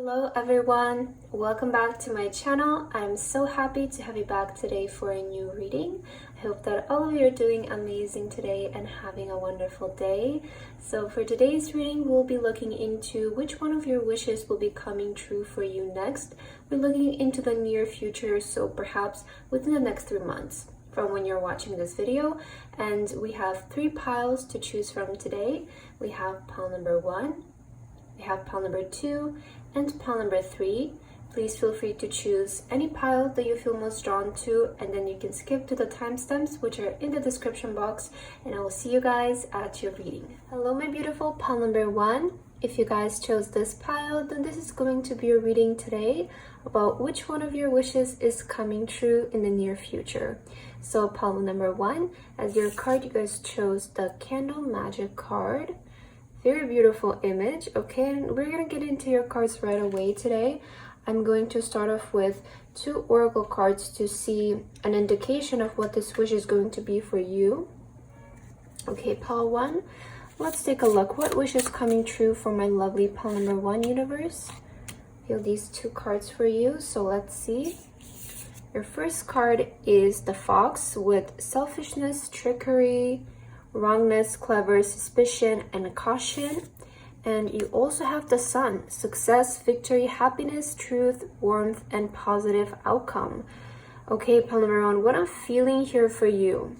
Hello everyone, welcome back to my channel. I'm so happy to have you back today for a new reading. I hope that all of you are doing amazing today and having a wonderful day. So for today's reading, we'll be looking into which one of your wishes will be coming true for you next. We're looking into the near future, so perhaps within the next 3 months from when you're watching this video. And we have 3 piles to choose from today. We have pile number 1, we have pile number 2, and pile number 3. Please feel free to choose any pile that you feel most drawn to, and then you can skip to the timestamps which are in the description box, and I will see you guys at your reading. Hello my beautiful pile number 1. If you guys chose this pile, then this is going to be your reading today about which one of your wishes is coming true in the near future. So pile number 1, as your card you guys chose the Candle Magic card. Very beautiful image. Okay, and we're gonna get into your cards right away today. I'm going to start off with 2 oracle cards to see an indication of what this wish is going to be for you. Okay, pile 1, let's take a look. What wish is coming true for my lovely pile number 1 universe? Feel these 2 cards for you, so let's see. Your first card is the Fox with selfishness, trickery, wrongness, clever, suspicion, and caution. And you also have the Sun, success, victory, happiness, truth, warmth, and positive outcome. Okay, pile number 1, what I'm feeling here for you,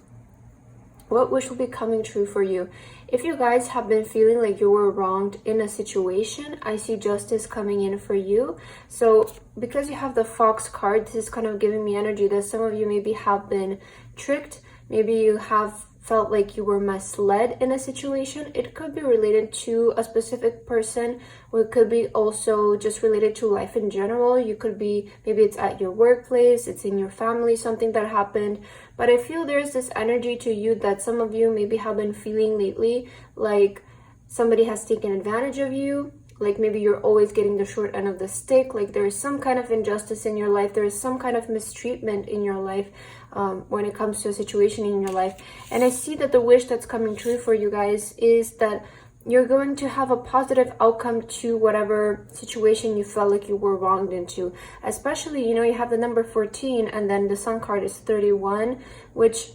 what wish will be coming true for you? If you guys have been feeling like you were wronged in a situation, I see justice coming in for you. So because you have the Fox card, this is kind of giving me energy that some of you maybe have been tricked. Maybe you have felt like you were misled in a situation. It could be related to a specific person, or it could be also just related to life in general. You could be, maybe it's at your workplace, it's in your family, something that happened. But I feel there's this energy to you that some of you maybe have been feeling lately, like somebody has taken advantage of you. Like maybe you're always getting the short end of the stick, like there is some kind of injustice in your life, there is some kind of mistreatment in your life when it comes to a situation in your life. And I see that the wish that's coming true for you guys is that you're going to have a positive outcome to whatever situation you felt like you were wronged into. Especially, you know, you have the number 14 and then the Sun card is 31, which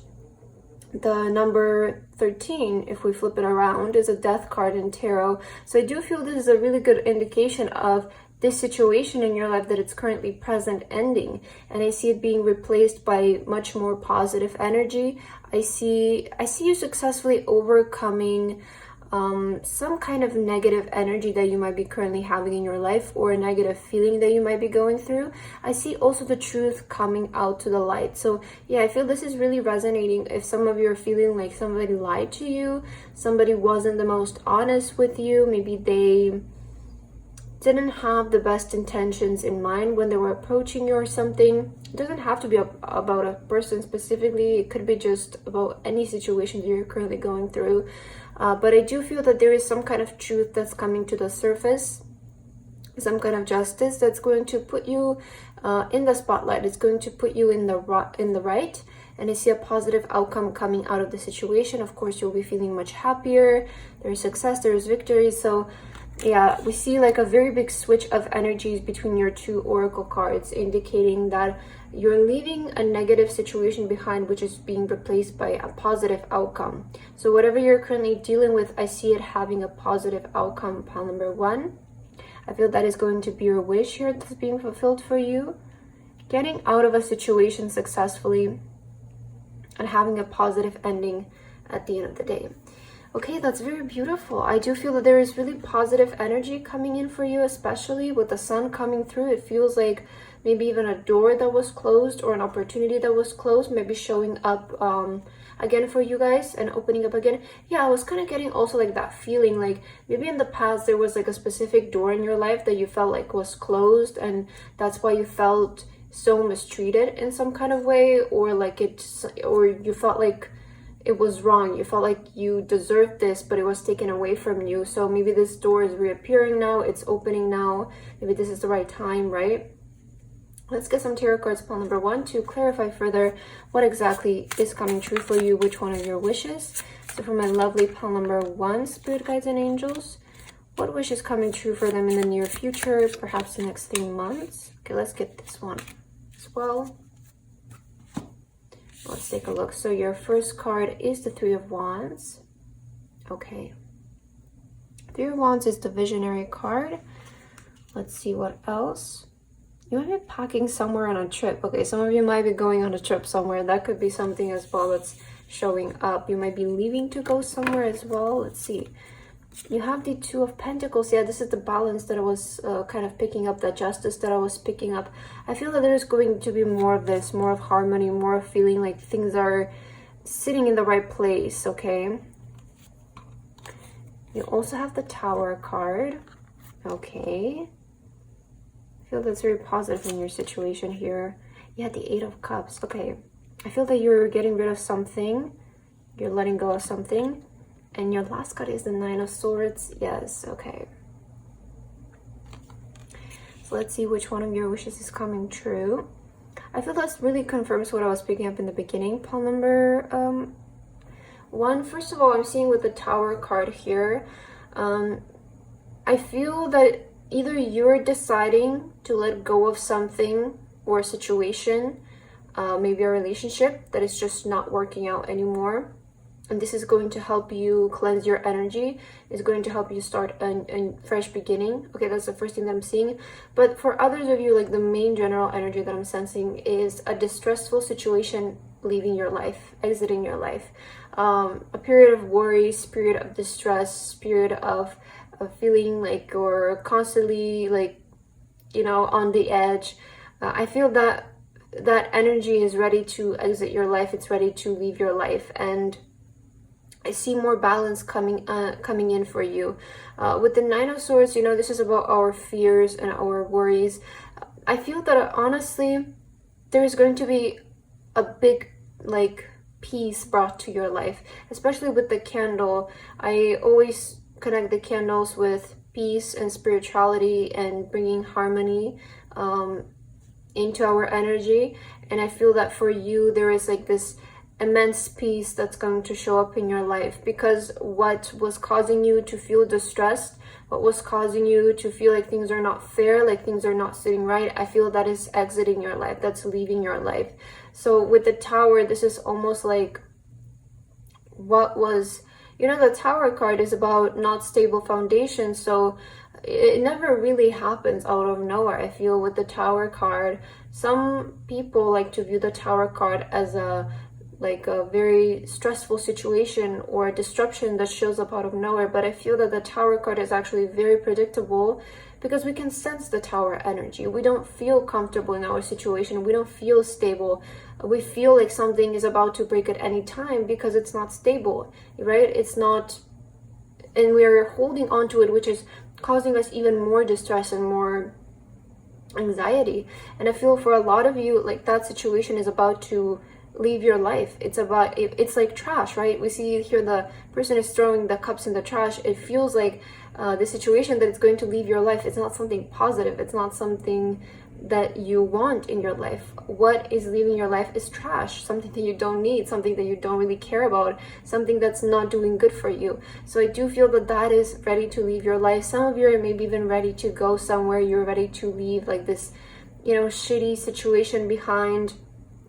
the number 13, if we flip it around, is a Death card in tarot. So I do feel this is a really good indication of this situation in your life, that it's currently present ending, and I see it being replaced by much more positive energy. I see you successfully overcoming some kind of negative energy that you might be currently having in your life, or a negative feeling that you might be going through. I see also the truth coming out to the light. So yeah, I feel this is really resonating. If some of you are feeling like somebody lied to you, somebody wasn't the most honest with you, maybe they didn't have the best intentions in mind when they were approaching you or something. It doesn't have to be about a person specifically. It could be just about any situation that you're currently going through. But I do feel that there is some kind of truth that's coming to the surface, some kind of justice that's going to put you in the spotlight. It's going to put you in the right. And I see a positive outcome coming out of the situation. Of course, you'll be feeling much happier. There's success, there's victory. So yeah, we see like a very big switch of energies between your 2 oracle cards, indicating that you're leaving a negative situation behind, which is being replaced by a positive outcome. So whatever you're currently dealing with, I see it having a positive outcome, pile number 1. I feel that is going to be your wish here that's being fulfilled for you. Getting out of a situation successfully and having a positive ending at the end of the day. Okay, that's very beautiful. I do feel that there is really positive energy coming in for you, especially with the Sun coming through. It feels like maybe even a door that was closed or an opportunity that was closed, maybe showing up again for you guys and opening up again. Yeah, I was kind of getting also like that feeling like maybe in the past there was like a specific door in your life that you felt like was closed, and that's why you felt so mistreated in some kind of way, or like or you felt like it was wrong. You felt like you deserved this, but it was taken away from you. So maybe this door is reappearing now, it's opening now. Maybe this is the right time, right? Let's get some tarot cards, pile number 1, to clarify further what exactly is coming true for you, which one of your wishes. So for my lovely pile number 1, Spirit Guides and Angels, What wish is coming true for them in the near future, perhaps the next 3 months? Okay, let's get this one as well. Let's take a look. So your first card is the Three of Wands. Okay. Three of Wands is the visionary card. Let's see what else. You might be packing somewhere on a trip. Okay, some of you might be going on a trip somewhere. That could be something as well that's showing up. You might be leaving to go somewhere as well. Let's see. You have the Two of Pentacles. Yeah, this is the balance that I was kind of picking up, the justice that I was picking up. I feel that there's going to be more of this, more of harmony, more of feeling like things are sitting in the right place, okay? You also have the Tower card. Okay. I feel that's very positive in your situation here. Yeah, the Eight of Cups. Okay. I feel that you're getting rid of something. You're letting go of something. And your last card is the Nine of Swords. Yes, okay. So let's see which one of your wishes is coming true. I feel this really confirms what I was picking up in the beginning. Pile number 1. First of all, I'm seeing with the Tower card here. I feel that either you're deciding to let go of something or a situation, maybe a relationship that is just not working out anymore. And this is going to help you cleanse your energy. It's going to help you start a fresh beginning. Okay, that's the first thing that I'm seeing. But for others of you, like the main general energy that I'm sensing is a distressful situation leaving your life, exiting your life. A period of worries, period of distress, period of feeling like you're constantly like, you know, on the edge. I feel that that energy is ready to exit your life. It's ready to leave your life. And I see more balance coming in for you. With the Nine of Swords, you know, this is about our fears and our worries. I feel that honestly, there is going to be a big, like, peace brought to your life, especially with the candle. I always connect the candles with peace and spirituality and bringing harmony into our energy. And I feel that for you, there is like this immense peace that's going to show up in your life, because what was causing you to feel distressed, what was causing you to feel like things are not fair, like things are not sitting right, I feel that is exiting your life, that's leaving your life. So with the Tower, this is almost like what was, you know, the Tower card is about not stable foundation, so it never really happens out of nowhere. I feel with the Tower card, some people like to view the Tower card as a very stressful situation or a disruption that shows up out of nowhere. But I feel that the Tower card is actually very predictable, because we can sense the Tower energy. We don't feel comfortable in our situation. We don't feel stable. We feel like something is about to break at any time because it's not stable, right? It's not, and we're holding on to it, which is causing us even more distress and more anxiety. And I feel for a lot of you, like that situation is about to leave your life. It's like trash, right? We see here the person is throwing the cups in the trash. It feels like the situation that it's going to leave your life, it's not something positive. It's not something that you want in your life. What is leaving your life is trash, something that you don't need, something that you don't really care about, something that's not doing good for you. So I do feel that that is ready to leave your life. Some of you are maybe even ready to go somewhere. You're ready to leave like this, you know, shitty situation behind.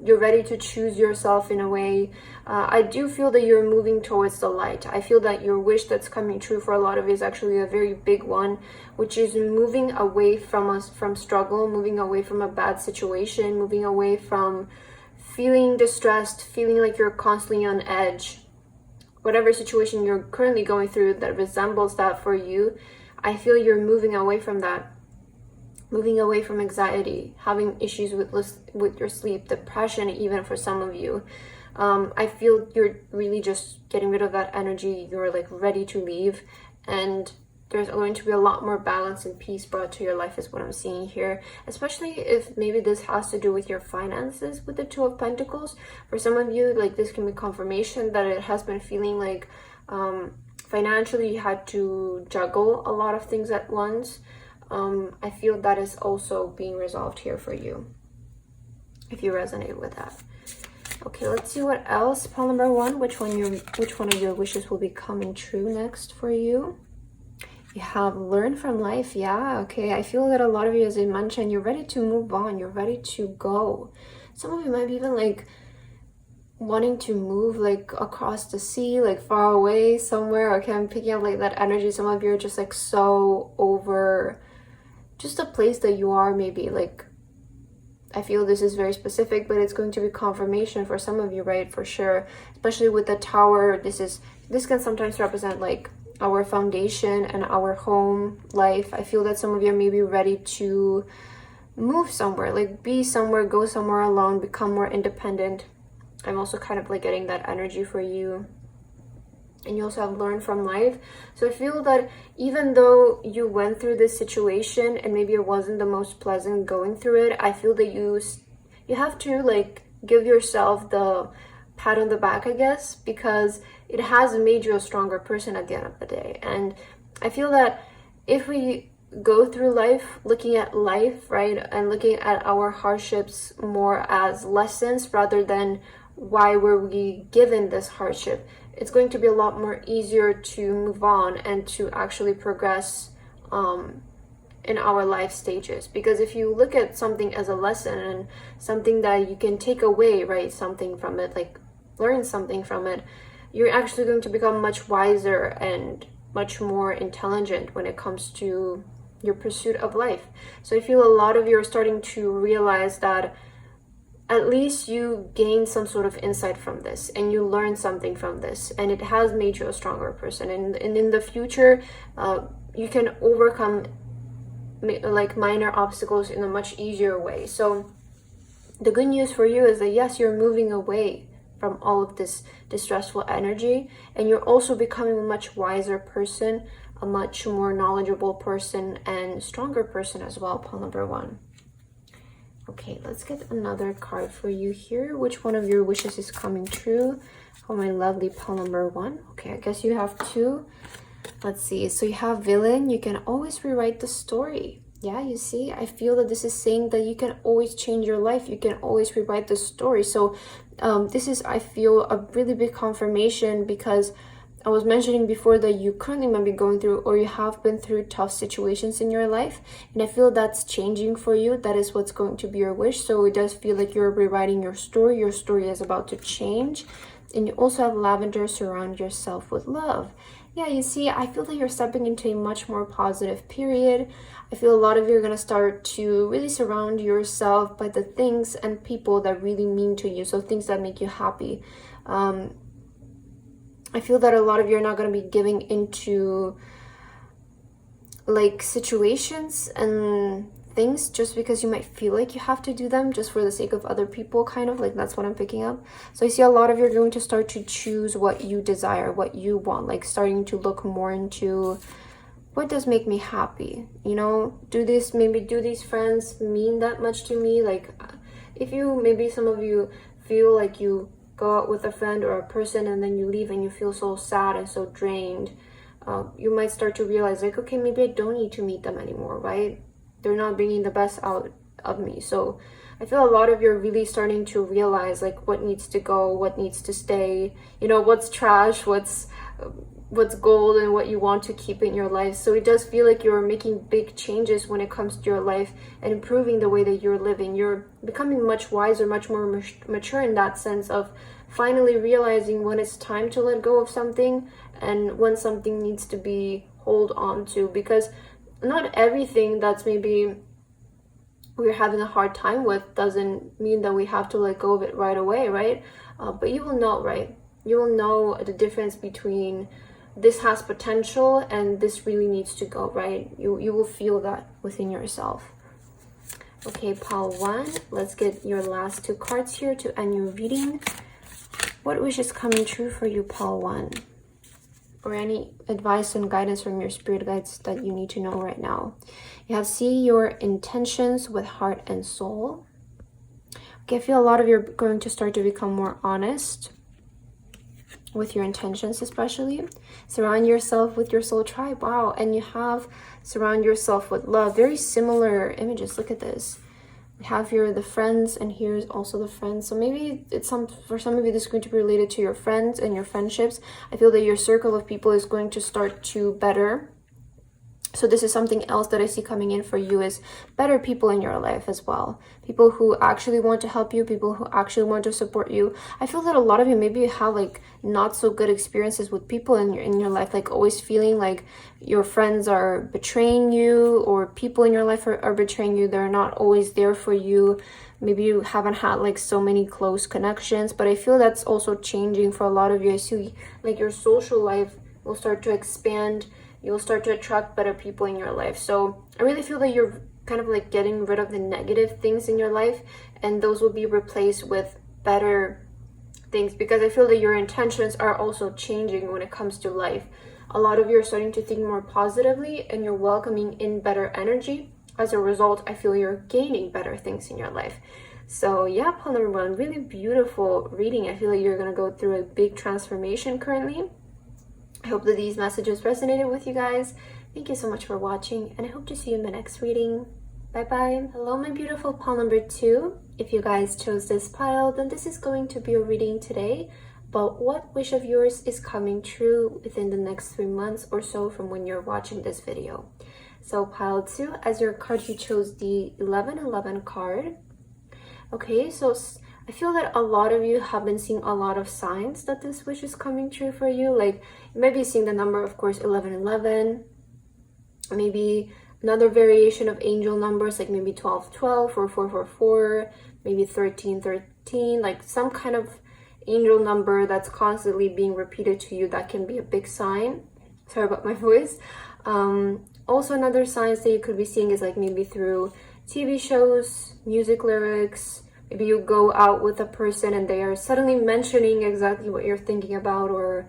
You're ready to choose yourself in a way. I do feel that you're moving towards the light. I feel that your wish that's coming true for a lot of you is actually a very big one, which is moving away from struggle, moving away from a bad situation, moving away from feeling distressed, feeling like you're constantly on edge. Whatever situation you're currently going through that resembles that for you, I feel you're moving away from that. Moving away from anxiety, having issues with your sleep, depression even for some of you. I feel you're really just getting rid of that energy. You're like ready to leave, and there's going to be a lot more balance and peace brought to your life is what I'm seeing here, especially if maybe this has to do with your finances with the Two of Pentacles. For some of you, like this can be confirmation that it has been feeling like financially you had to juggle a lot of things at once. I feel that is also being resolved here for you, if you resonate with that. Okay, let's see what else. Pile number 1, which one of your wishes will be coming true next for you? You have learned from life. Yeah, okay. I feel that a lot of you, as I mentioned, you're ready to move on. You're ready to go. Some of you might be even like wanting to move like across the sea, like far away somewhere. Okay, I'm picking up like that energy. Some of you are just like so over just a place that you are, maybe like, I feel this is very specific, but it's going to be confirmation for some of you, right? For sure. Especially with the tower, this can sometimes represent like our foundation and our home life. I feel that some of you are maybe ready to move somewhere, like be somewhere, go somewhere alone, become more independent. I'm also kind of like getting that energy for you. And you also have learned from life. So I feel that even though you went through this situation and maybe it wasn't the most pleasant going through it, I feel that you have to like give yourself the pat on the back, I guess, because it has made you a stronger person at the end of the day. And I feel that if we go through life looking at life, right, and looking at our hardships more as lessons rather than why were we given this hardship, it's going to be a lot more easier to move on and to actually progress in our life stages. Because if you look at something as a lesson and something that you can take away, right, something from it, like learn something from it, you're actually going to become much wiser and much more intelligent when it comes to your pursuit of life. So I feel a lot of you are starting to realize that at least you gain some sort of insight from this and you learn something from this, and it has made you a stronger person. And in the future, you can overcome like minor obstacles in a much easier way. So the good news for you is that yes, you're moving away from all of this distressful energy, and you're also becoming a much wiser person, a much more knowledgeable person, and stronger person as well, pile number 1. Okay, let's get another card for you here. Which one of your wishes is coming true? Oh, my lovely pile number 1. Okay, I guess you have 2. Let's see. So you have villain. You can always rewrite the story. Yeah, you see, I feel that this is saying that you can always change your life. You can always rewrite the story. So this is, I feel, a really big confirmation, because I was mentioning before that you currently might be going through, or you have been through, tough situations in your life. And I feel that's changing for you. That is what's going to be your wish. So it does feel like you're rewriting your story. Your story is about to change. And you also have lavender. Surround yourself with love. Yeah, you see, I feel that you're stepping into a much more positive period. I feel a lot of you are going to start to really surround yourself by the things and people that really mean to you. So things that make you happy. I feel that a lot of you are not going to be giving into like situations and things just because you might feel like you have to do them just for the sake of other people, kind of like that's what I'm picking up. So I see a lot of you are going to start to choose what you desire, what you want, like starting to look more into what does make me happy, you know, do these friends mean that much to me? Like if you, maybe some of you feel like you go out with a friend or a person and then you leave and you feel so sad and so drained, you might start to realize like, okay, maybe I don't need to meet them anymore, right? They're not bringing the best out of me. So I feel a lot of you are really starting to realize like what needs to go, what needs to stay, you know, what's trash, what's gold, and what you want to keep in your life. So it does feel like you're making big changes when it comes to your life and improving the way that you're living. You're becoming much wiser, much more mature in that sense of finally realizing when it's time to let go of something and when something needs to be held on to. Because not everything that's maybe we're having a hard time with doesn't mean that we have to let go of it right away, right? But you will know, right? You will know the difference between this has potential and this really needs to go, right? You will feel that within yourself. Okay, pile 1. Let's get your last 2 cards here to end your reading. What wish is coming true for you, pile 1? Or any advice and guidance from your spirit guides that you need to know right now. You have see your intentions with heart and soul. Okay, I feel a lot of you are going to start to become more honest with your intentions, especially. Surround yourself with your soul tribe. Wow. And you have surround yourself with love. Very similar images. Look at this. We have here the friends, and here's also the friends. So maybe it's for some of you this is going to be related to your friends and your friendships. I feel that your circle of people is going to start to better. So this is something else that I see coming in for you, is better people in your life as well. People who actually want to help you, people who actually want to support you. I feel that a lot of you maybe have like not so good experiences with people in your life, like always feeling like your friends are betraying you, or people in your life are betraying you. They're not always there for you. Maybe you haven't had like so many close connections, but I feel that's also changing for a lot of you. I see like your social life will start to expand. You'll start to attract better people in your life. So I really feel that you're kind of like getting rid of the negative things in your life, and those will be replaced with better things, because I feel that your intentions are also changing when it comes to life. A lot of you are starting to think more positively, and you're welcoming in better energy. As a result, I feel you're gaining better things in your life. So yeah, pile number one, really beautiful reading. I feel like you're going to go through a big transformation currently. I hope that these messages resonated with you guys. Thank you so much for watching, and I hope to see you in my next reading. Bye bye. Hello, my beautiful pile number two. If you guys chose this pile, then this is going to be a reading today about what wish of yours is coming true within the next 3 months or so from when you're watching this video. So pile two, as your card, you chose the 1111 card. Okay, so I feel that a lot of you have been seeing a lot of signs that this wish is coming true for you. Like, you might be seeing the number, of course, 1111. Maybe another variation of angel numbers, like maybe 1212 or 444, maybe 1313, like some kind of angel number that's constantly being repeated to you. That can be a big sign. Sorry about my voice. Also, another signs that you could be seeing is like maybe through TV shows, music lyrics. Maybe you go out with a person and they are suddenly mentioning exactly what you're thinking about, or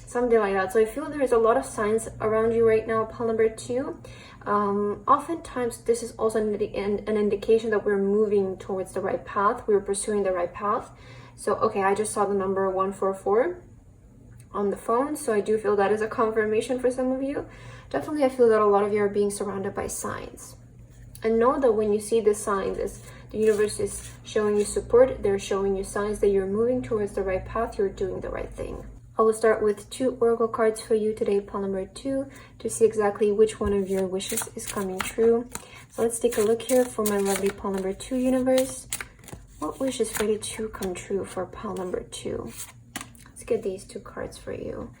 something like that. So I feel there's a lot of signs around you right now, pile number two. Oftentimes this is also an indication that we're moving towards the right path. We're pursuing the right path. So okay, I just saw the number 144 on the phone, so I do feel that is a confirmation for some of you. Definitely, I feel that a lot of you are being surrounded by signs. And know that when you see the signs, the universe is showing you support. They're showing you signs that you're moving towards the right path. You're doing the right thing. I will start with 2 oracle cards for you today, pile number 2, to see exactly which one of your wishes is coming true. So let's take a look here for my lovely pile number 2 universe. What wish is ready to come true for pile number 2? Let's get these 2 cards for you.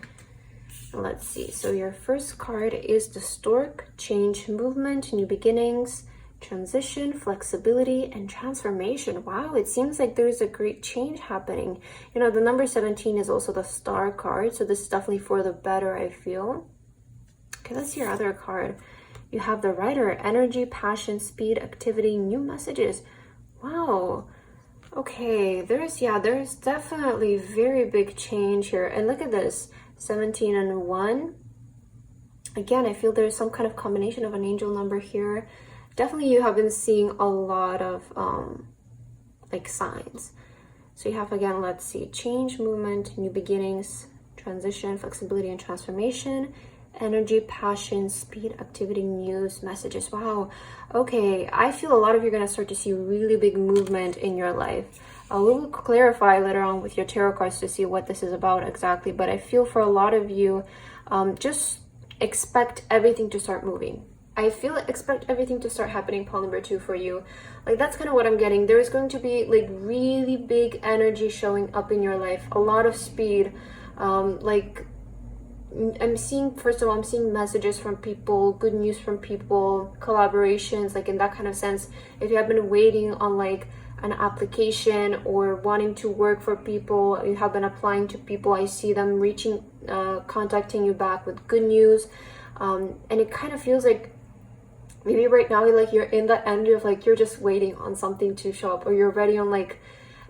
Let's see. So your first card is the Stork, change, movement, new beginnings, transition, flexibility, and transformation. Wow, it seems like there's a great change happening. You know, the number 17 is also the Star card, so this is definitely for the better, I feel. Okay, that's your other card. You have the Rider, energy, passion, speed, activity, new messages. Wow. Okay, there's definitely very big change here. And look at this, 17 and 1. Again, I feel there's some kind of combination of an angel number here. Definitely you have been seeing a lot of like signs. So you have, again, let's see, change, movement, new beginnings, transition, flexibility, and transformation, energy, passion, speed, activity, news, messages. Wow. Okay, I feel a lot of you are going to start to see really big movement in your life. We will clarify later on with your tarot cards to see what this is about exactly, but I feel for a lot of you, just expect everything to start moving. I feel expect everything to start happening, pile number 2 for you. Like, that's kind of what I'm getting. There is going to be like really big energy showing up in your life, a lot of speed. Like, I'm seeing, first of all, I'm seeing messages from people, good news from people, collaborations, like in that kind of sense. If you have been waiting on like an application or wanting to work for people, you have been applying to people, I see them contacting you back with good news. And it kind of feels like maybe right now you're in the end of like you're just waiting on something to show up, or you're ready on like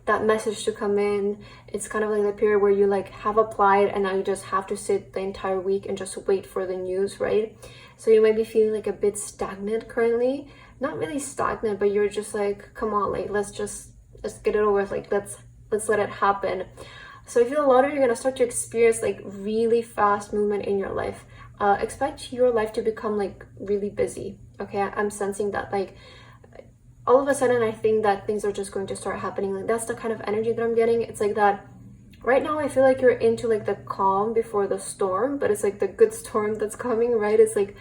that message to come in. It's kind of like the period where you like have applied and now you just have to sit the entire week and just wait for the news, right? So you might be feeling like a bit stagnant currently. Not really stagnant, but you're just like, come on, like let's get it over with, like let's let it happen. So I feel a lot of you are going to start to experience like really fast movement in your life. Expect your life to become like really busy. Okay, I'm sensing that like all of a sudden I think that things are just going to start happening. Like that's the kind of energy that I'm getting. It's like that right now I feel like you're into like the calm before the storm, but it's like the good storm that's coming, right? It's like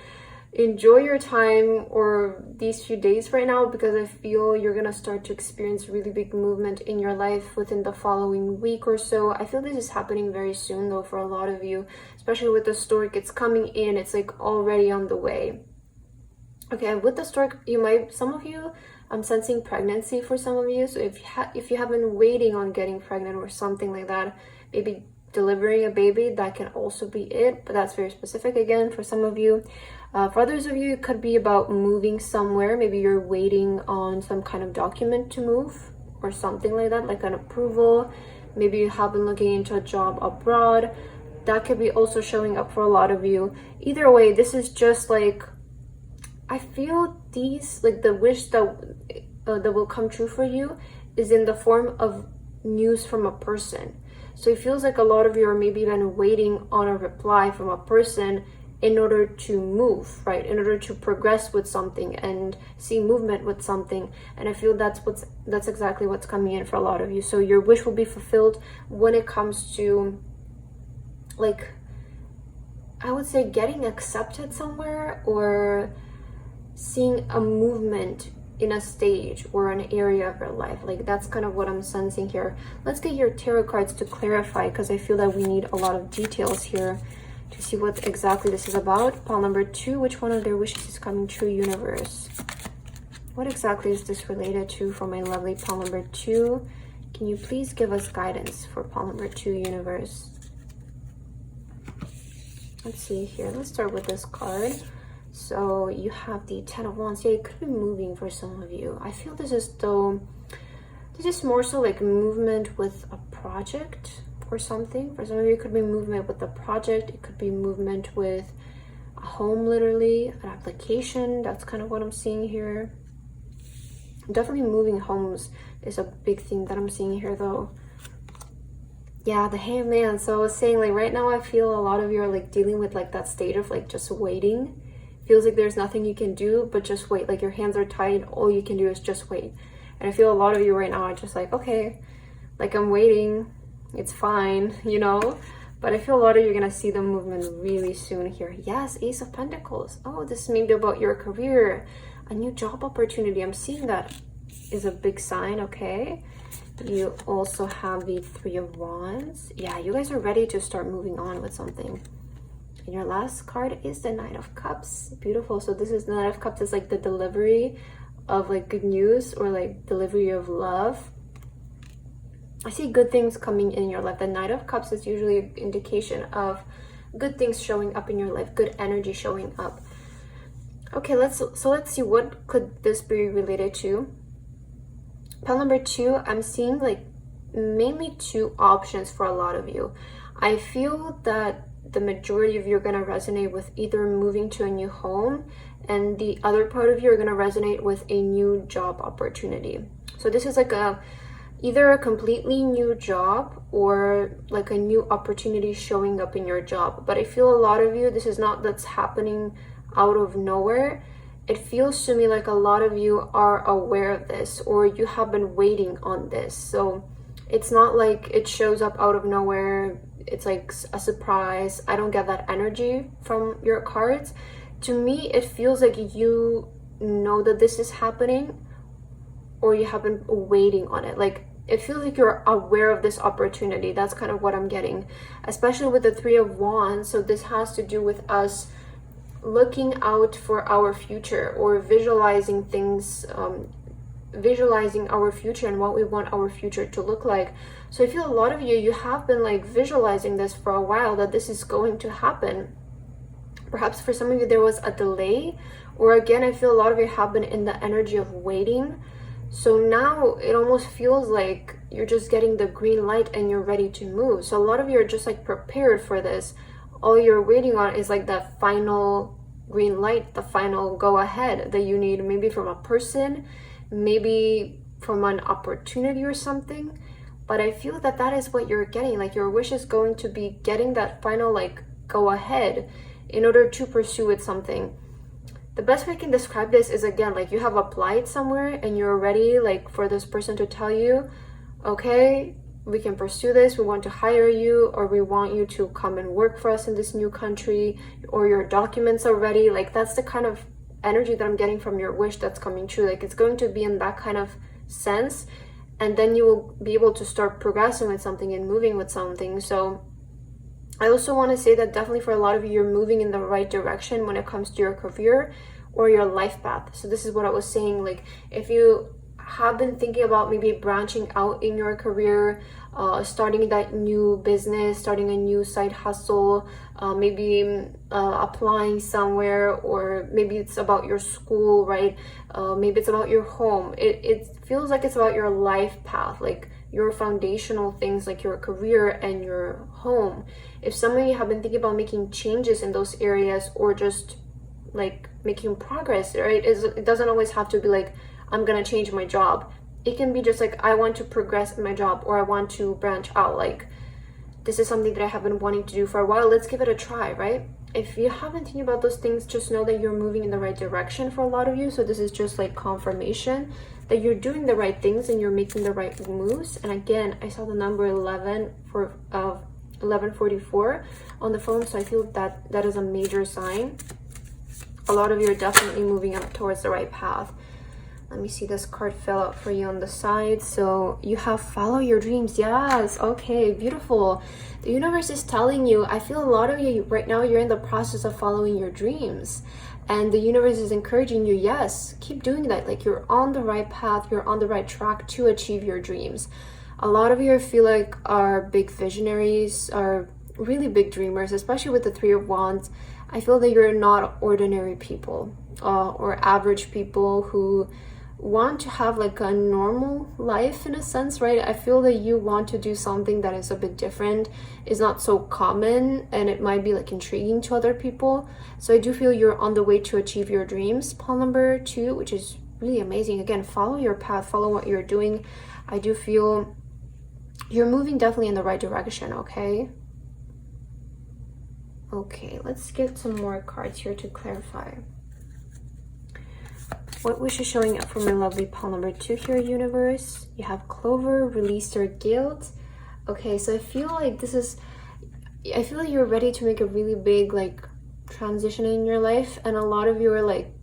enjoy your time or these few days right now, because I feel you're gonna start to experience really big movement in your life within the following week or so. I feel this is happening very soon though for a lot of you, especially with the stork. It's coming in, it's like already on the way. Okay, with the stork, some of you, I'm sensing pregnancy for some of you. So if you have been waiting on getting pregnant or something like that, maybe delivering a baby, that can also be it, but that's very specific again for some of you. For others of you, it could be about moving somewhere. Maybe you're waiting on some kind of document to move or something like that, like an approval. Maybe you have been looking into a job abroad. That could be also showing up for a lot of you. Either way, this is just like, I feel these, like the wish that will come true for you is in the form of news from a person. So it feels like a lot of you are maybe even waiting on a reply from a person in order to move, right? In order to progress with something and see movement with something. And I feel that's exactly what's coming in for a lot of you. So your wish will be fulfilled when it comes to, like, I would say getting accepted somewhere, or seeing a movement in a stage or an area of your life. Like, that's kind of what I'm sensing here. Let's get your tarot cards to clarify, because I feel that we need a lot of details here to see what exactly this is about. Pile number 2, which one of their wishes is coming true, universe? What exactly is this related to for my lovely pile number 2? Can you please give us guidance for pile number 2, universe? Let's see here. Let's start with this card. So you have the 10 of Wands. Yeah, it could be moving for some of you. I feel this is more so like movement with a project or something. For some of you, it could be movement with a project. It could be movement with a home, literally, an application. That's kind of what I'm seeing here. Definitely moving homes is a big thing that I'm seeing here though. Yeah, the Hangman. So I was saying, like, right now I feel a lot of you are like dealing with like that state of like just waiting. Feels like there's nothing you can do but just wait. Like your hands are tied, all you can do is just wait. And I feel a lot of you right now are just like, okay, like I'm waiting, it's fine, you know. But I feel a lot of you are gonna see the movement really soon here. Yes, Ace of Pentacles. Oh, this is maybe about your career, a new job opportunity. I'm seeing that is a big sign. Okay, you also have the 3 of Wands. Yeah, you guys are ready to start moving on with something. And your last card is the Knight of Cups. Beautiful. So this is the Knight of Cups, is like the delivery of like good news, or like delivery of love. I see good things coming in your life. The Knight of Cups is usually an indication of good things showing up in your life, good energy showing up. Okay, let's see, what could this be related to? Pile number 2, I'm seeing like mainly 2 options for a lot of you. I feel that the majority of you are going to resonate with either moving to a new home, and the other part of you are going to resonate with a new job opportunity. So this is like either a completely new job or like a new opportunity showing up in your job. But I feel a lot of you, this is not that's happening out of nowhere. It feels to me like a lot of you are aware of this, or you have been waiting on this. So it's not like it shows up out of nowhere. It's like a surprise. I don't get that energy from your cards. To me, it feels like you know that this is happening, or you have been waiting on it. Like, it feels like you're aware of this opportunity. That's kind of what I'm getting, especially with the 3 of Wands. So this has to do with us looking out for our future, or visualizing things, visualizing our future and what we want our future to look like. So I feel a lot of you have been like visualizing this for a while, that this is going to happen. Perhaps for some of you there was a delay, or again, I feel a lot of you have been in the energy of waiting. So now it almost feels like you're just getting the green light and you're ready to move. So a lot of you are just like prepared for this. All you're waiting on is like that final green light, the final go ahead that you need, maybe from a person, maybe from an opportunity or something. But I feel that that is what you're getting. Like, your wish is going to be getting that final like go ahead in order to pursue with something. The best way I can describe this is, again, like you have applied somewhere and you're ready like for this person to tell you, okay, we can pursue this, we want to hire you, or we want you to come and work for us in this new country, or your documents are ready. Like that's the kind of energy that I'm getting from your wish that's coming true. Like it's going to be in that kind of sense, and then you will be able to start progressing with something and moving with something. So I also want to say that definitely for a lot of you, you're moving in the right direction when it comes to your career or your life path. So this is what I was saying, like if you have been thinking about maybe branching out in your career, starting that new business, starting a new side hustle, maybe applying somewhere, or maybe it's about your school, right? Maybe it's about your home. It feels like it's about your life path, like your foundational things like your career and your home. If some of you have been thinking about making changes in those areas, or just like making progress, right? It doesn't always have to be like, I'm gonna change my job. It can be just like, I want to progress in my job, or I want to branch out. Like this is something that I have been wanting to do for a while. Let's give it a try, right? If you haven't thinking about those things, just know that you're moving in the right direction for a lot of you. So this is just like confirmation that you're doing the right things and you're making the right moves. And again, I saw the number 1144 on the phone, so I feel that that is a major sign. A lot of you are definitely moving up towards the right path. Let me see, this card fell out for you on the side. So you have follow your dreams. Yes, okay, beautiful. The universe is telling you, I feel a lot of you right now, you're in the process of following your dreams. And the universe is encouraging you, yes, keep doing that. Like you're on the right path, you're on the right track to achieve your dreams. A lot of you I feel like are big visionaries, are really big dreamers, especially with the Three of Wands. I feel that you're not ordinary people or average people who want to have like a normal life in a sense, right? I feel that you want to do something that is a bit different, is not so common, and it might be like intriguing to other people. So I do feel you're on the way to achieve your dreams, pile number 2, which is really amazing. Again, follow your path, follow what you're doing. I do feel you're moving definitely in the right direction, okay? Okay, let's get some more cards here to clarify. What wish is showing up for my lovely pile number 2 here, universe? You have Clover, release your guilt. Okay, so I feel like you're ready to make a really big like transition in your life, and a lot of you are like,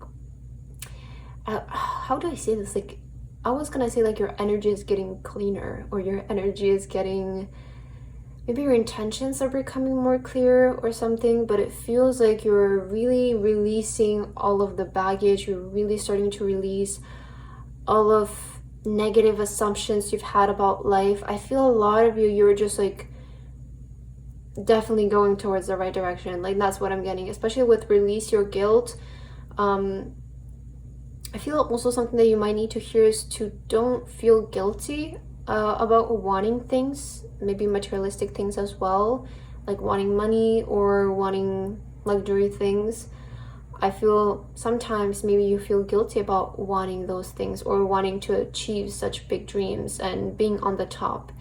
how do I say this? Like, I was gonna say like your energy is getting cleaner, or your energy is getting, maybe your intentions are becoming more clear or something, but it feels like you're really releasing all of the baggage. You're really starting to release all of negative assumptions you've had about life. I feel a lot of you, you're just like definitely going towards the right direction. Like that's what I'm getting, especially with release your guilt. I feel also something that you might need to hear is to don't feel guilty about wanting things, maybe materialistic things as well, like wanting money or wanting luxury things. I feel sometimes maybe you feel guilty about wanting those things or wanting to achieve such big dreams and being on the top.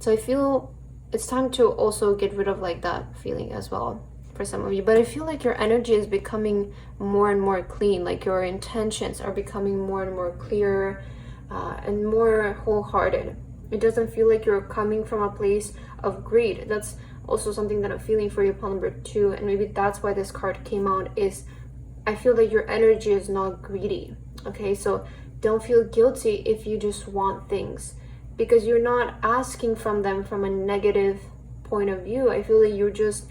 So I feel it's time to also get rid of like that feeling as well for some of you. But I feel like your energy is becoming more and more clean, like your intentions are becoming more and more clear and more wholehearted. It doesn't feel like you're coming from a place of greed. That's also something that I'm feeling for you, pile number 2, and maybe that's why this card came out, is I feel that your energy is not greedy. Okay, so don't feel guilty if you just want things, because you're not asking from them from a negative point of view. I feel that you're just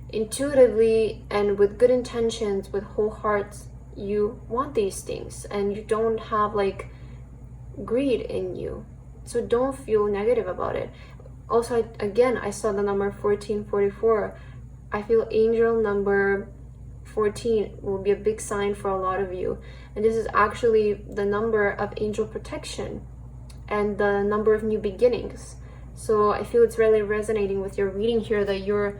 intuitively and with good intentions, with whole hearts, you want these things, and you don't have like greed in you. So don't feel negative about it. Also, again, I saw the number 1444. I feel angel number 14 will be a big sign for a lot of you, and this is actually the number of angel protection and the number of new beginnings. So I feel it's really resonating with your reading here, that you're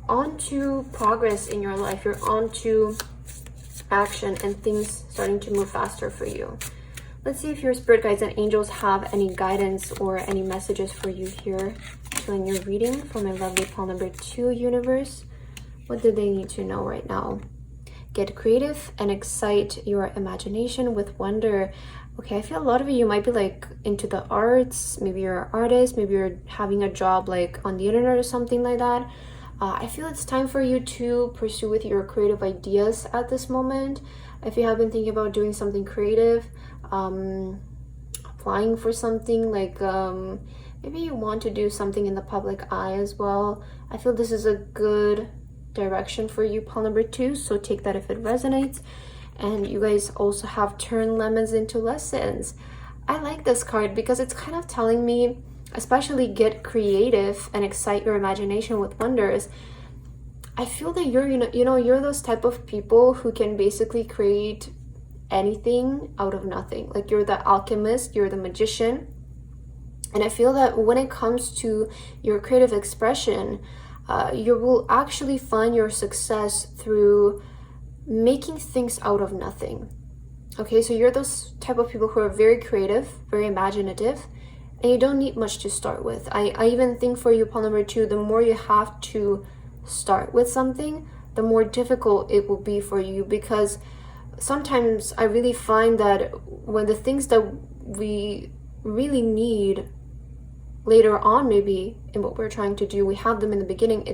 on to progress in your life, you're on to action, and things starting to move faster for you. Let's see if your spirit guides and angels have any guidance or any messages for you here during your reading for my lovely pile number 2, universe. What do they need to know right now? get creative and excite your imagination with wonder. Okay, I feel a lot of you might be like into the arts. Maybe you're an artist, maybe you're having a job like on the internet or something like that. I feel it's time for you to pursue with your creative ideas at this moment. If you have been thinking about doing something creative, applying for something like maybe you want to do something in the public eye as well, I feel this is a good direction for you, pile number 2. So take that if it resonates. And you guys also have turn lemons into lessons. I like this card because it's kind of telling me, especially get creative and excite your imagination with wonders. I feel that you're you're those type of people who can basically create anything out of nothing. Like you're the alchemist, you're the magician. And I feel that when it comes to your creative expression, you will actually find your success through making things out of nothing. Okay, so you're those type of people who are very creative, very imaginative, and you don't need much to start with. I even think for you, pile number 2, the more you have to start with something, the more difficult it will be for you, because sometimes I really find that when the things that we really need later on, maybe in what we're trying to do, we have them in the beginning,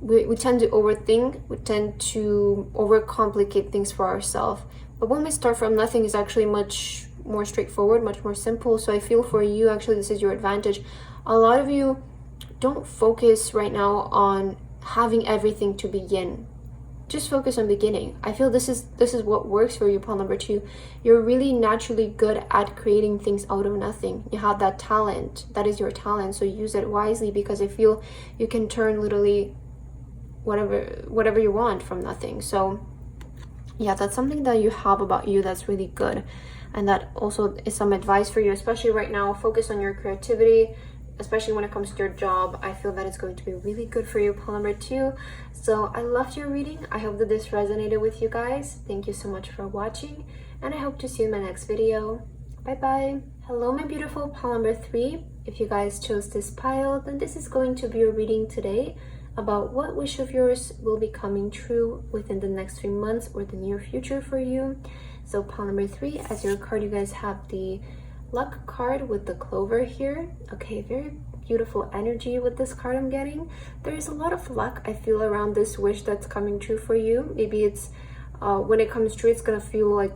we tend to overthink, we tend to overcomplicate things for ourselves. But when we start from nothing, it's actually much more straightforward, much more simple. So I feel for you, actually, this is your advantage. A lot of you don't focus right now on having everything to begin. Just focus on beginning. I feel this is what works for you, pile number 2. You're really naturally good at creating things out of nothing. You have that talent. That is your talent. So use it wisely, because I feel you can turn literally whatever you want from nothing. So yeah, that's something that you have about you that's really good, and that also is some advice for you, especially right now. Focus on your creativity, especially when it comes to your job. I feel that it's going to be really good for you, pile number 2. So I loved your reading. I hope that this resonated with you guys. Thank you so much for watching, and I hope to see you in my next video. Bye bye. Hello, my beautiful pile number 3. If you guys chose this pile, then this is going to be your reading today about what wish of yours will be coming true within the next 3 months or the near future for you. So pile number 3, as your card, you guys have the luck card with the clover here. Okay, very beautiful energy with this card I'm getting. There is a lot of luck, I feel, around this wish that's coming true for you. Maybe it's when it comes true, it's gonna feel like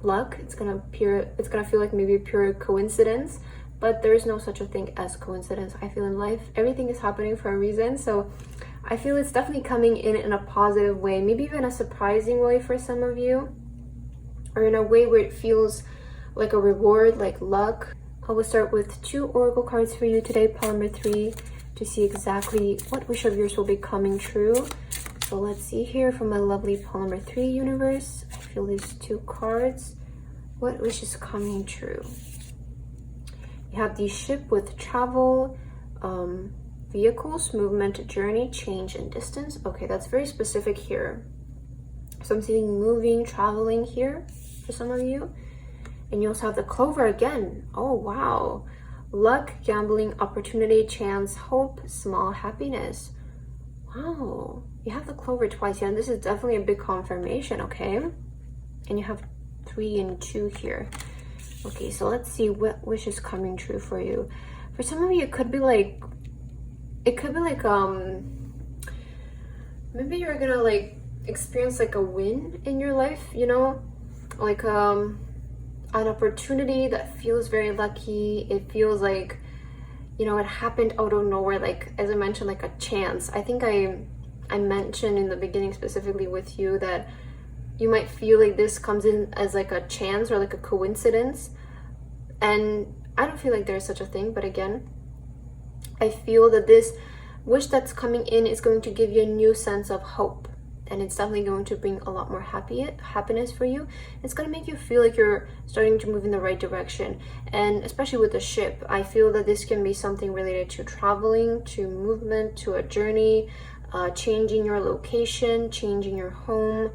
luck. It's gonna feel like maybe a pure coincidence, but there is no such a thing as coincidence. I feel in life everything is happening for a reason. So I feel it's definitely coming in a positive way, maybe even a surprising way for some of you, or in a way where it feels like a reward, like luck. I will start with 2 oracle cards for you today, pile number 3, to see exactly what wish of yours will be coming true. So let's see here from my lovely pile number 3 universe. I feel these 2 cards. What wish is coming true? You have the ship with travel, vehicles, movement, journey, change, and distance. Okay, that's very specific here. So I'm seeing moving, traveling here for some of you. And you also have the clover again. Oh, wow. Luck, gambling, opportunity, chance, hope, small happiness. Wow. You have the clover twice. Yeah, and this is definitely a big confirmation, okay? And you have 3 and 2 here. Okay, so let's see what wish is coming true for you. For some of you, it could be like, maybe you're gonna like experience like a win in your life, you know? Like an opportunity that feels very lucky. It feels like, you know, it happened out of nowhere, like as I mentioned, like a chance. I think I mentioned in the beginning specifically with you that you might feel like this comes in as like a chance or like a coincidence, and I don't feel like there's such a thing. But again, I feel that this wish that's coming in is going to give you a new sense of hope, and it's definitely going to bring a lot more happiness for you. It's going to make you feel like you're starting to move in the right direction. And especially with the ship, I feel that this can be something related to traveling, to movement, to a journey, changing your location, changing your home.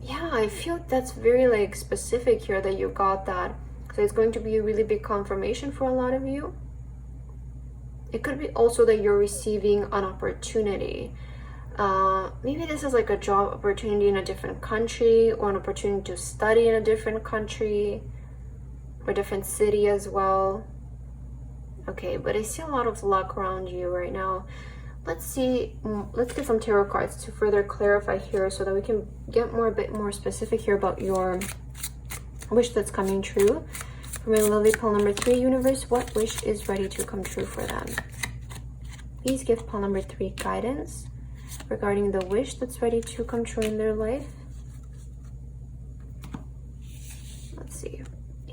Yeah, I feel that's very like specific here that you got that. So it's going to be a really big confirmation for a lot of you. It could be also that you're receiving an opportunity. Maybe this is like a job opportunity in a different country, or an opportunity to study in a different country or different city as well. Okay, but I see a lot of luck around you right now. Let's see, let's get some tarot cards to further clarify here so that we can get a bit more specific here about your wish that's coming true. For my lovely pile number 3 universe, what wish is ready to come true for them? Please give pile number 3 guidance regarding the wish that's ready to come true in their life. Let's see.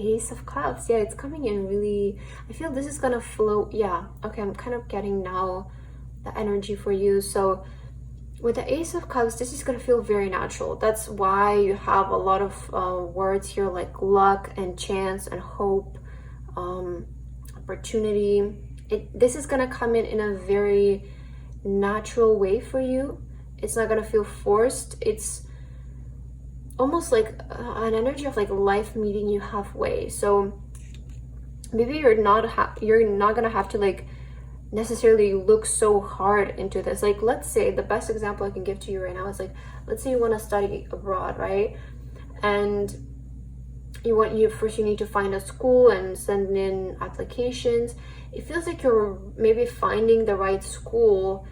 Ace of Cups. Yeah, it's coming in really, I feel this is gonna flow. Yeah, okay, I'm kind of getting now the energy for you. So with the Ace of Cups, this is gonna feel very natural. That's why you have a lot of words here like luck and chance and hope, opportunity. This is gonna come in a very natural way for you. It's not gonna feel forced. It's almost like an energy of like life meeting you halfway. So maybe you're not gonna have to like necessarily look so hard into this. Like, let's say the best example I can give to you right now is like, let's say you want to study abroad, right? And first you need to find a school and send in applications. It feels like you're maybe finding the right school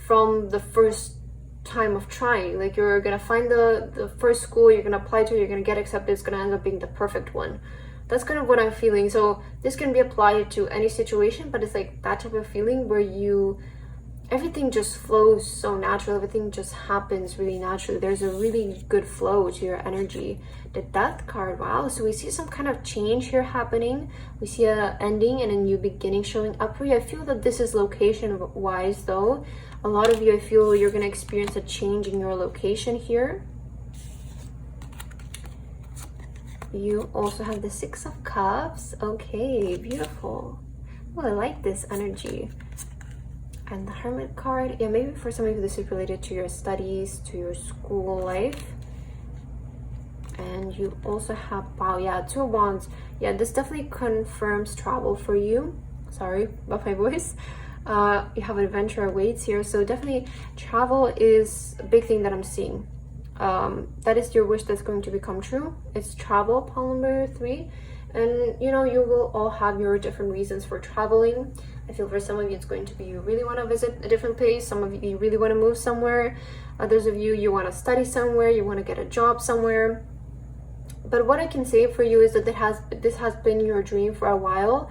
from the first time of trying. Like, you're gonna find the first school you're gonna apply to, you're gonna get accepted, it's gonna end up being the perfect one. That's kind of what I'm feeling. So this can be applied to any situation, but it's like that type of feeling where everything just flows so natural, everything just happens really naturally. There's a really good flow to your energy. The Death card, wow. So we see some kind of change here happening. We see a ending and a new beginning showing up for you. I feel that this is location wise though. A lot of you, I feel you're going to experience a change in your location here. You also have the Six of Cups. Okay, beautiful. Oh, I like this energy. And the Hermit card. Yeah, maybe for some of you this is related to your studies, to your school life. And you also have, wow, yeah, Two of Wands. Yeah, this definitely confirms travel for you. Sorry about my voice. You have adventure awaits here. So definitely travel is a big thing that I'm seeing. That is your wish that's going to become true. It's travel, pile number 3. And you know, you will all have your different reasons for traveling. I feel for some of you it's going to be you really want to visit a different place. Some of you really want to move somewhere. Others of you want to study somewhere, you want to get a job somewhere. But what I can say for you is that this has been your dream for a while.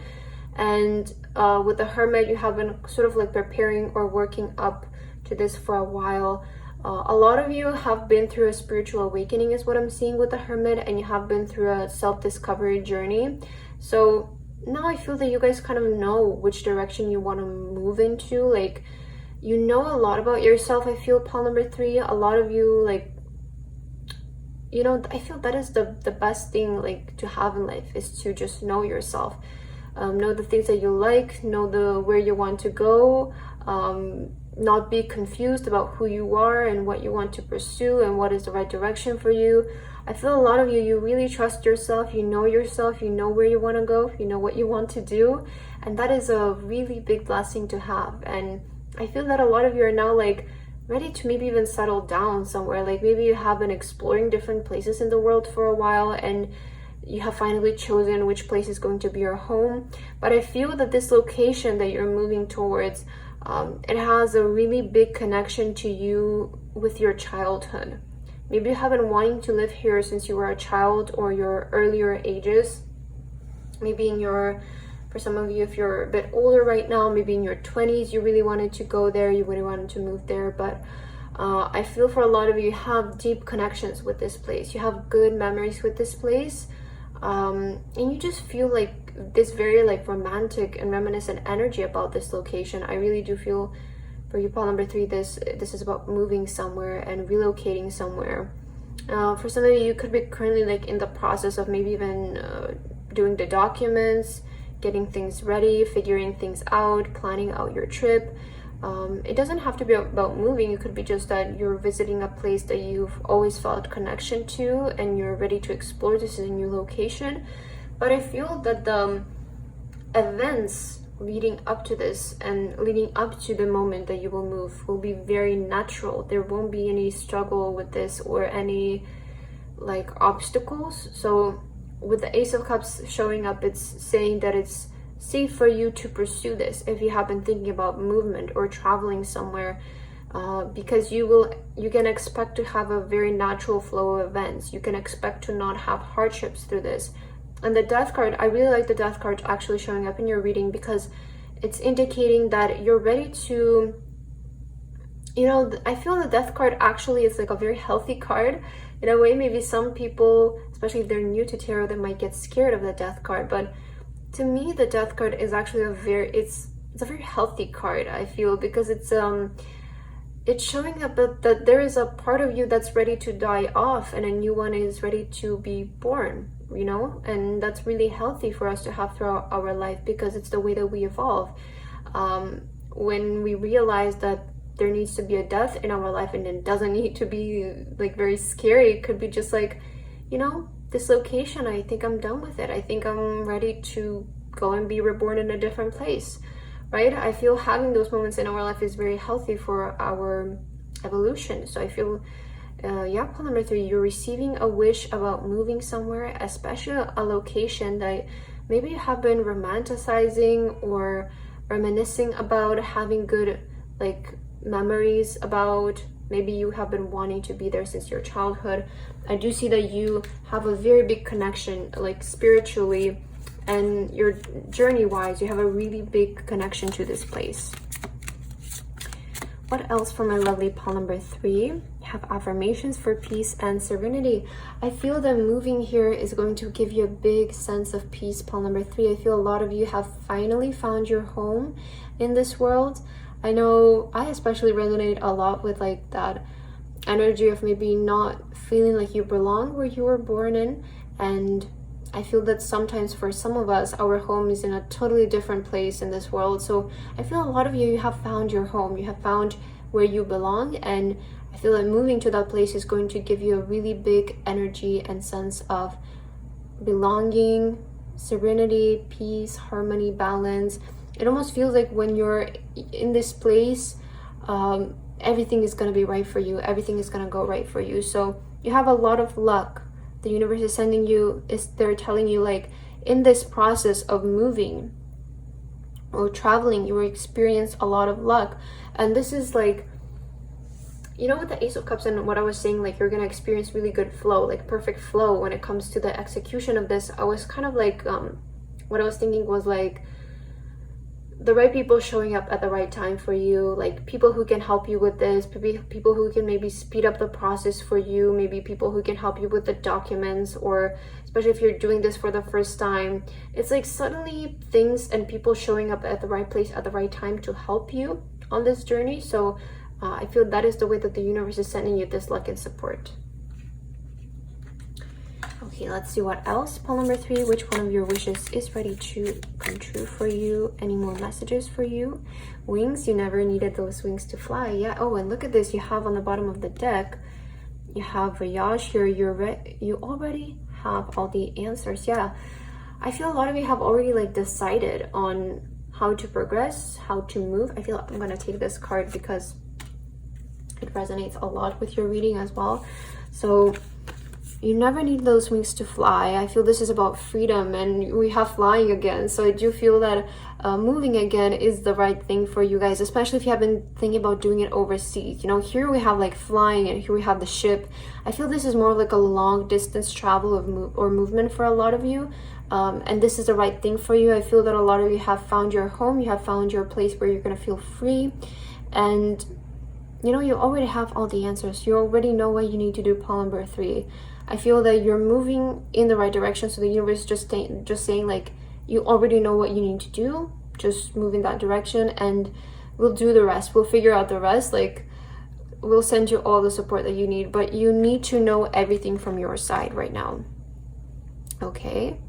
And with the Hermit, you have been sort of like preparing or working up to this for a while. A lot of you have been through a spiritual awakening is what I'm seeing with the Hermit, and you have been through a self-discovery journey. So now I feel that you guys kind of know which direction you want to move into. Like, you know a lot about yourself. I feel pile number 3, a lot of you, like, you know, I feel that is the best thing like to have in life, is to just know yourself. Know the things that you like, know where you want to go, not be confused about who you are and what you want to pursue and what is the right direction for you. I feel a lot of you really trust yourself, you know where you want to go, you know what you want to do, and that is a really big blessing to have. And I feel that a lot of you are now like ready to maybe even settle down somewhere. Like, maybe you have been exploring different places in the world for a while and you have finally chosen which place is going to be your home. But I feel that this location that you're moving towards, it has a really big connection to you with your childhood. Maybe you have been wanting to live here since you were a child or your earlier ages. Maybe for some of you, if you're a bit older right now, maybe in your 20s, you really wanted to go there, you really wanted to move there. But I feel for a lot of you have deep connections with this place. You have good memories with this place. And you just feel like this very like romantic and reminiscent energy about this location. I really do feel for you, pile number 3, this is about moving somewhere and relocating somewhere. For some of you, you could be currently like in the process of maybe even doing the documents, getting things ready, figuring things out, planning out your trip. It doesn't have to be about moving. It could be just that you're visiting a place that you've always felt connection to and you're ready to explore. This is a new location. But I feel that the events leading up to this and leading up to the moment that you will move will be very natural. There won't be any struggle with this or any like obstacles. So with the Ace of Cups showing up, it's saying that it's safe for you to pursue this if you have been thinking about movement or traveling somewhere, because you can expect to have a very natural flow of events. You can expect to not have hardships through this. And the Death card, I really like the Death card actually showing up in your reading, because it's indicating that you're ready to, you know, I feel the Death card actually is like a very healthy card. In a way, maybe some people, especially if they're new to tarot, they might get scared of the Death card. But to me, the Death card is actually it's a very healthy card, I feel, because it's showing up that there is a part of you that's ready to die off and a new one is ready to be born, you know. And that's really healthy for us to have throughout our life, because it's the way that we evolve. When we realize that there needs to be a death in our life, and it doesn't need to be like very scary, it could be just like, you know, this location, I think I'm done with it, I think I'm ready to go and be reborn in a different place, right? I feel having those moments in our life is very healthy for our evolution. So I feel yeah, pole number 3, you're receiving a wish about moving somewhere, especially a location that maybe you have been romanticizing or reminiscing about, having good like memories about. Maybe you have been wanting to be there since your childhood. I do see that you have a very big connection, like spiritually and your journey wise, you have a really big connection to this place. What else for my lovely pole number 3? You have affirmations for peace and serenity. I feel that moving here is going to give you a big sense of peace, pole number 3. I feel a lot of you have finally found your home in this world. I know I especially resonate a lot with like that energy of maybe not feeling like you belong where you were born in. And I feel that sometimes for some of us, our home is in a totally different place in this world. So I feel a lot of you have found your home, you have found where you belong. And I feel that moving to that place is going to give you a really big energy and sense of belonging, serenity, peace, harmony, balance. It almost feels like when you're in this place, everything is going to be right for you. Everything is going to go right for you. So you have a lot of luck. The universe is sending you, they're telling you like in this process of moving or traveling, you will experience a lot of luck. And this is like, you know, with the Ace of Cups and what I was saying, like you're going to experience really good flow, like perfect flow when it comes to the execution of this. I was kind of like, what I was thinking was like, the right people showing up at the right time for you, like people who can help you with this, people who can maybe speed up the process for you, maybe people who can help you with the documents, or especially if you're doing this for the first time, it's like suddenly things and people showing up at the right place at the right time to help you on this journey. So I feel that is the way that the universe is sending you this luck and support. Okay, let's see what else. Pole number 3, which one of your wishes is ready to come true for you? Any more messages for you? Wings, you never needed those wings to fly. Yeah. Oh, and look at this. You have on the bottom of the deck, you have Voyage here. You already have all the answers. Yeah. I feel a lot of you have already like decided on how to progress, how to move. I feel I'm going to take this card because it resonates a lot with your reading as well. So you never need those wings to fly. I feel this is about freedom, and we have flying again. So I do feel that moving again is the right thing for you guys, especially if you have been thinking about doing it overseas. You know, here we have like flying and here we have the ship. I feel this is more like a long distance travel of movement for a lot of you. And this is the right thing for you. I feel that a lot of you have found your home. You have found your place where you're going to feel free. And, you know, you already have all the answers. You already know what you need to do, pole number 3. I feel that you're moving in the right direction. So the universe is just saying like, you already know what you need to do. Just move in that direction and we'll do the rest. We'll figure out the rest. Like, we'll send you all the support that you need. But you need to know everything from your side right now. Okay.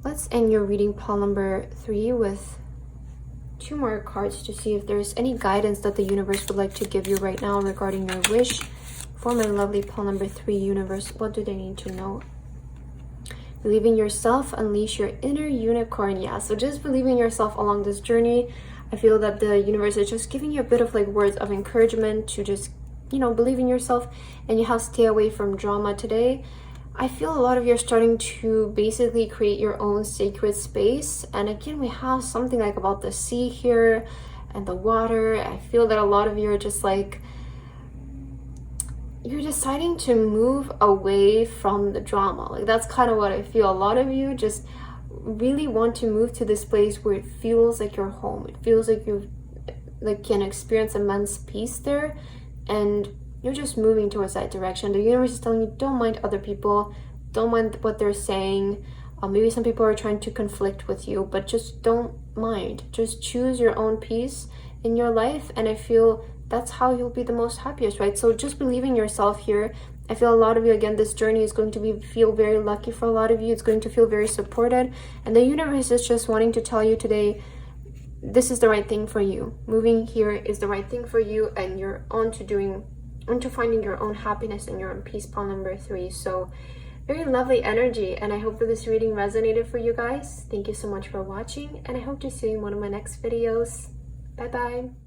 Let's end your reading, pole number 3, with 2 more cards to see if there's any guidance that the universe would like to give you right now regarding your wish. For my lovely pole number 3, universe, what do they need to know? Believe in yourself, unleash your inner unicorn. Yeah, so just believe in yourself along this journey. I feel that the universe is just giving you a bit of like words of encouragement to just, you know, believe in yourself, and you have to stay away from drama today. I feel a lot of you are starting to basically create your own sacred space. And again, we have something like about the sea here and the water. I feel that a lot of you are just like, you're deciding to move away from the drama. Like that's kind of what I feel. A lot of you just really want to move to this place where it feels like your home. It feels like you can experience immense peace there, and you're just moving towards that direction. The universe is telling you, don't mind other people, don't mind what they're saying. Maybe some people are trying to conflict with you, but just don't mind. Just choose your own peace in your life, and I feel that's how you'll be the most happiest, right? So just believe in yourself here. I feel a lot of you, again, this journey is going to feel very lucky for a lot of you. It's going to feel very supported, and the universe is just wanting to tell you today, this is the right thing for you. Moving here is the right thing for you, and you're on to finding your own happiness and your own peace, pile number 3. So very lovely energy, and I hope that this reading resonated for you guys. Thank you so much for watching, and I hope to see you in one of my next videos. Bye bye.